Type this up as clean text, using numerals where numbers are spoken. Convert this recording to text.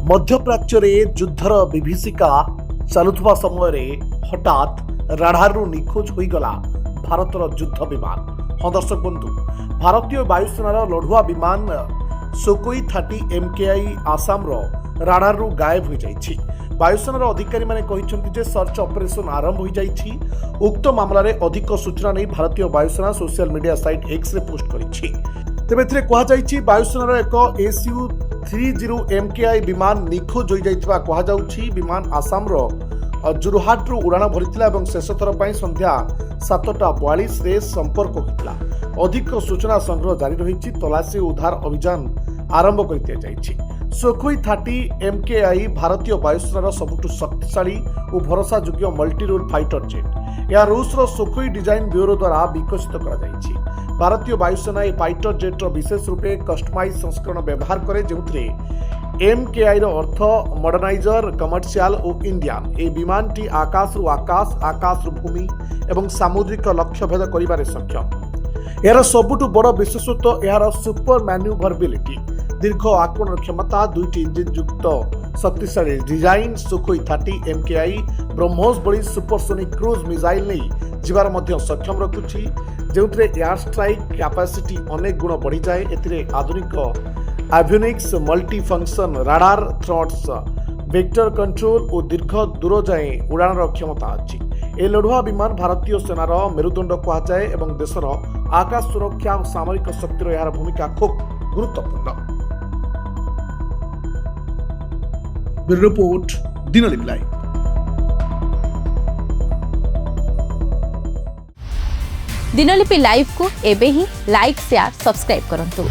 मध्यप्राच्य युद्धर विभीषिका चलुवा समय हठात राडारु निखोज होईगला भारतर युद्ध विमान। हाँ दर्शक बंधु, भारतीय वायुसेनार लढ़ुआ विमान सुखोई 30 MKI आसाम राडारु गायब हो जाइछि। वायुसेनार अधिकारी माने कहिसेंति जे सर्च ऑपरेशन आरंभ हो जाइछि। उक्त मामला रे अधिक सूचना नहीं भारतीय वायुसेना सोशल मीडिया साइट एक्स रे पोस्ट करिछि। तेबे एथिरे कहा जाइछि वायुसेनार एक SU-30 MKI विमान निखोज हो जाइथिबा कहा जाउछि। विमान आसाम जोरहाट उड़ाण भरिथिला एवं शेष थर पई संध्या 7:42 रे संपर्क होइतिला। अधिक सूचना संग्रह जारी रहिछि। तलाशी उद्धार अभियान आरंभ कर दिया जाइछि। सुखोई 30 MKI भारतीय वायुसेनार सबुठु शक्तिशाली और भरोसायोग्य मल्टी रोल फाइटर जेट। यह रूसर सुखोई डिजाइन ब्यूरो द्वारा विकसित करा जाइछि। भारतीय वायुसेना यह फाइटर जेट्र विशेष रूपे कस्टमाइज संस्करण व्यवहार करे, जो MKI अर्थ मॉडर्नाइजर, कमर्शियल और इंडियन। ए विमानटी आकाश रु आकाश, आकाश रु भूमि एवं सामुद्रिक लक्ष्य भेद करिबारे सक्षम। यार सबुठु बड़ विशेषत्व यार सुपर मैन्यूभरबिलिटी, दीर्घ आक्रमण क्षमता, 2टी इंजिन युक्त शक्तिशाली डिजाइन। सुखोई 30 MKI ब्रह्मोस बड़ी सुपरसोनिक क्रूज मिसाइल नहीं जीवार मध्य सक्षम रखुछि, जो एयर स्ट्राइक कैपेसिटी अनेक गुण बढ़ी जाए। एथिरे आधुनिक avionics, multi function radar, threats, vector control और दीर्घ दूर जाए उड़ाण क्षमता अच्छी। ए लढ़ुआ विमान भारतीय सेनार मेरुदंड कहुए एवं देशर आकाश सुरक्षा और सामरिक शक्तिर यार भूमिका खूब गुरुत्वपूर्ण। Report Dinalipi live. Dinalipi live को एबे ही लाइक, शेयर, सब्सक्राइब करंतु।